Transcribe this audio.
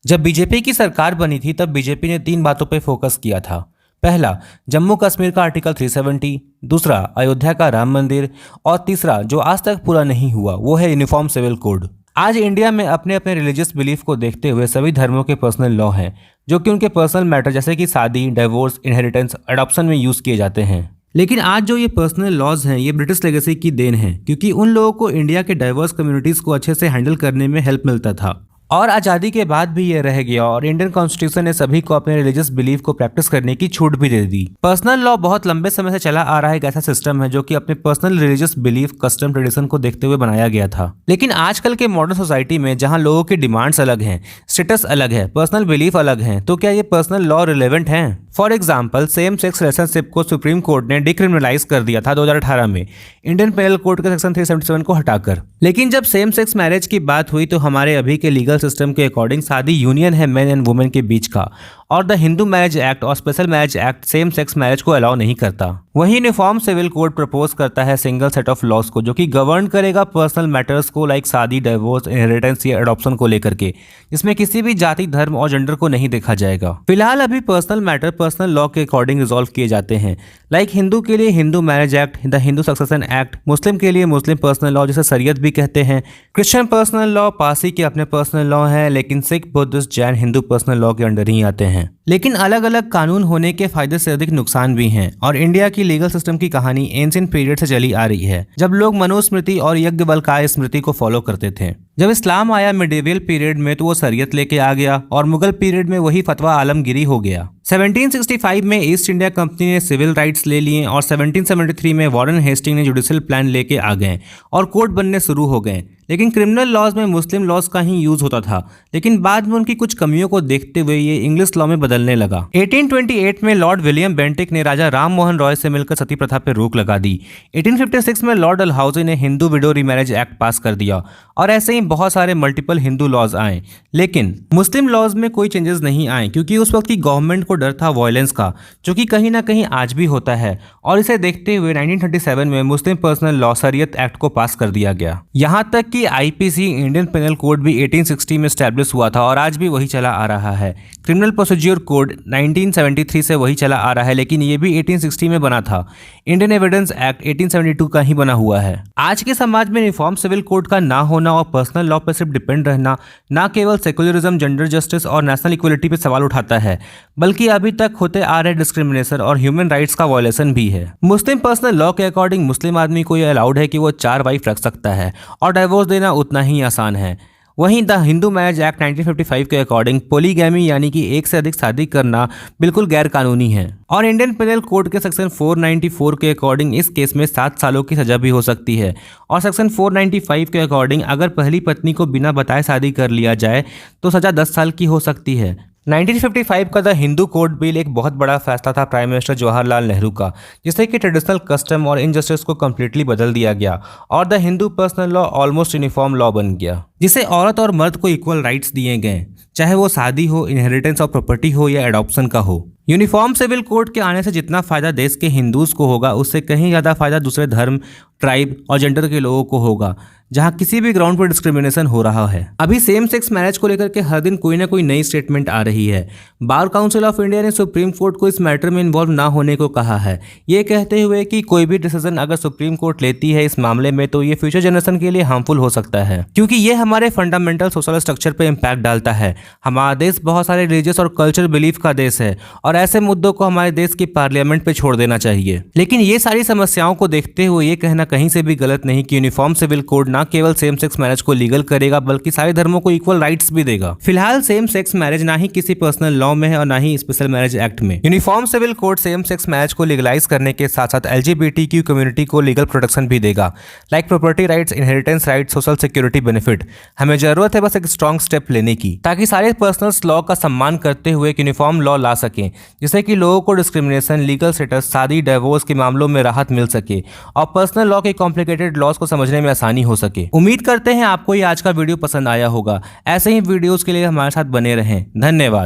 जब बीजेपी की सरकार बनी थी तब बीजेपी ने 3 बातों पे फोकस किया था। पहला, जम्मू कश्मीर का आर्टिकल 370, दूसरा अयोध्या का राम मंदिर और तीसरा जो आज तक पूरा नहीं हुआ वो है यूनिफॉर्म सिविल कोड। आज इंडिया में अपने अपने रिलीजियस बिलीफ को देखते हुए सभी धर्मों के पर्सनल लॉ हैं जो कि उनके पर्सनल मैटर जैसे कि शादी, डिवोर्स, इनहेरिटेंस, अडॉप्शन में यूज किए जाते हैं। लेकिन आज जो ये पर्सनल लॉज हैं ये ब्रिटिश लेगेसी की देन है, क्योंकि उन लोगों को इंडिया के डाइवर्स कम्युनिटीज को अच्छे से हैंडल करने में हेल्प मिलता था और आज़ादी के बाद भी ये रह गया और इंडियन कॉन्स्टिट्यूशन ने सभी को अपने रिलीजियस बिलीफ को प्रैक्टिस करने की छूट भी दे दी। पर्सनल लॉ बहुत लंबे समय से चला आ रहा है एक ऐसा सिस्टम है जो कि अपने personal religious belief, custom, tradition को देखते हुए बनाया गया था। लेकिन आजकल के मॉडर्न सोसाइटी में जहां लोगों की डिमांड्स अलग हैं, स्टेटस अलग है, पर्सनल बिलीफ अलग है, तो क्या ये पर्सनल लॉ रिलेवेंट है? For example, same sex relationship को सुप्रीम कोर्ट ने डिक्रिमिनलाइज कर दिया था 2018 में इंडियन पेनल कोड के सेक्शन 377 को हटाकर। लेकिन जब सेम सेक्स मैरिज की बात हुई तो हमारे अभी के लीगल सिस्टम के अकॉर्डिंग शादी यूनियन है मैन एंड वुमेन के बीच का और द हिंदू मैरिज एक्ट और special marriage act same sex marriage को अलाउ नहीं करता। वही यूनिफॉर्म सिविल कोड प्रपोज करता है सिंगल सेट ऑफ लॉज को जो कि गवर्न करेगा पर्सनल मैटर्स को लाइक शादी, डिवोर्स, इनहेरिटेंस या एडॉप्शन को लेकर के, जिसमें किसी भी जाति, धर्म और जेंडर को नहीं देखा जाएगा। फिलहाल अभी पर्सनल मैटर पर्सनल लॉ के अकॉर्डिंग रिजॉल्व किए जाते हैं। लाइक हिंदू के लिए Hindu marriage act, the Hindu succession act, Muslim के लिए मुस्लिम पर्सनल लॉ जिसे शरीयत भी कहते हैं, क्रिश्चियन पर्सनल लॉ, पारसी के अपने पर्सनल लॉ हैं, लेकिन Sikh, Buddhist, Jain, Hindu personal law के अंडर ही आते हैं। लेकिन अलग अलग कानून होने के फायदे से अधिक नुकसान भी हैं और इंडिया की लीगल सिस्टम की कहानी एंशिएंट पीरियड से चली आ रही है जब लोग मनुस्मृति और यज्ञवल्क्य स्मृति को फॉलो करते थे। जब इस्लाम आया मिडिवल पीरियड में तो वो शरीयत लेके आ गया और मुगल पीरियड में वही फतवा आलमगिरी हो गया। 1765 में ईस्ट इंडिया कंपनी ने सिविल राइट्स ले लिए और 1773 में वॉरेन हेस्टिंग ने जुडिशियल प्लान लेके आ गए और कोर्ट बनने शुरू हो गए। लेकिन क्रिमिनल लॉज में मुस्लिम लॉज का ही यूज होता था, लेकिन बाद में उनकी कुछ कमियों को देखते हुए ये इंग्लिश लॉ में बदलने लगा। 1828 में लॉर्ड विलियम बेंटिक ने राजा राम मोहन रॉय से मिलकर सती प्रथा पर रोक लगा दी। 1856 में लॉर्ड डलहौजी ने हिंदू विडो रीमैरिज एक्ट पास कर दिया और ऐसे ही बहुत सारे मल्टीपल हिंदू लॉज आए। लेकिन मुस्लिम लॉज में कोई चेंजेस नहीं आए क्योंकि उस वक्त की गवर्नमेंट को डर था वायलेंस का, जो कि कहीं ना कहीं आज भी होता है और इसे देखते हुए 1937 में मुस्लिम पर्सनल लॉ शरीयत एक्ट को पास कर दिया गया। यहां तक कि आईपीसी इंडियन पेनल कोड भी 1860 में स्टैब्लिश हुआ था और आज भी वही चला आ रहा है। क्रिमिनल प्रोसीजर कोड 1973 से वही चला आ रहा है, लेकिन ये भी 1860 में बना था। इंडियन एविडेंस एक्ट 1872 का ही बना हुआ है। आज के समाज में यूनिफॉर्म सिविल कोड का ना होना और पर्सनल लॉ पर सिर्फ डिपेंड रहना ना केवल सेक्युलरिज्म, जेंडर जस्टिस और नेशनल इक्वलिटी पे सवाल उठाता है, बल्कि अभी तक होते आ रहे डिस्क्रिमिनेशन और ह्यूमन राइट्स का वायलेशन भी है। मुस्लिम पर्सनल लॉ के अकॉर्डिंग मुस्लिम आदमी को यह अलाउड है कि वो 4 वाइफ रख सकता है और डाइवोर्स देना उतना ही आसान है। वहीं द हिंदू मैरिज एक्ट 1955 के अकॉर्डिंग पोलीगैमी यानी कि एक से अधिक शादी करना बिल्कुल गैर कानूनी है और इंडियन पेनल कोड के सेक्शन 494 के अकॉर्डिंग इस केस में 7 सालों की सजा भी हो सकती है और सेक्शन 495 के अकॉर्डिंग अगर पहली पत्नी को बिना बताए शादी कर लिया जाए तो सजा 10 साल की हो सकती है। 1955 का द हिंदू कोड बिल एक बहुत बड़ा फैसला था प्राइम मिनिस्टर जवाहरलाल नेहरू का, जिससे कि ट्रेडिशनल कस्टम और इनजस्टिस को कम्प्लीटली बदल दिया गया और the Hindu personal law almost uniform law बन गया, जिसे औरत और मर्द को इक्वल राइट्स दिए गए, चाहे वो शादी हो, इनहेरिटेंस और प्रॉपर्टी हो या एडॉप्शन का हो। यूनिफॉर्म सिविल कोड के आने से जितना फायदा देश के हिंदूज को होगा उससे कहीं ज़्यादा फायदा दूसरे धर्म, ट्राइब और जेंडर के लोगों को होगा जहां किसी भी ग्राउंड पर डिस्क्रिमिनेशन हो रहा है। अभी सेम सेक्स मैरिज को लेकर के हर दिन कोई ना कोई नई स्टेटमेंट आ रही है। बार काउंसिल ऑफ इंडिया ने सुप्रीम कोर्ट को इस मैटर में इन्वॉल्व ना होने को कहा है, ये कहते हुए कि कोई भी डिसीजन अगर सुप्रीम कोर्ट लेती है इस मामले में तो ये फ्यूचर जनरेशन के लिए हार्मफुल हो सकता है, क्योंकि ये हमारे फंडामेंटल सोशल स्ट्रक्चर पर इम्पैक्ट डालता है। हमारा देश बहुत सारे रिलीजियस और कल्चर बिलीफ का देश है और ऐसे मुद्दों को हमारे देश की पार्लियामेंट पे छोड़ देना चाहिए। लेकिन ये सारी समस्याओं को देखते हुए ये कहना कहीं से भी गलत नहीं कि यूनिफॉर्म सिविल कोड ना केवल सेम सेक्स मैरिज को लीगल करेगा बल्कि सारे धर्मों को इक्वल राइट्स भी देगा। फिलहाल सेम सेक्स मैरिज ना ही किसी पर्सनल लॉ में है और ना ही स्पेशल मैरिज एक्ट में। Uniform civil code same sex marriage को लीगलाइज करने के साथ साथ एलजीबीटीक्यू कम्युनिटी को लीगल प्रोटेक्शन भी देगा, like property rights, inheritance rights, social security benefit. हमें जरूरत है बस एक स्ट्रॉन्ग स्टेप लेने की ताकि सारे पर्सनल लॉ का सम्मान करते हुए एक यूनिफॉर्म लॉ ला सकें, जिससे कि लोगों को डिस्क्रिमिनेशन, लीगल स्टेटस, शादी, डिवोर्स के मामलों में राहत मिल सके और पर्सनल लॉ के कॉम्प्लिकेटेड लॉज को समझने में आसानी हो सके। उम्मीद करते हैं आपको ये आज का वीडियो पसंद आया होगा। ऐसे ही वीडियोस के लिए हमारे साथ बने रहें। धन्यवाद।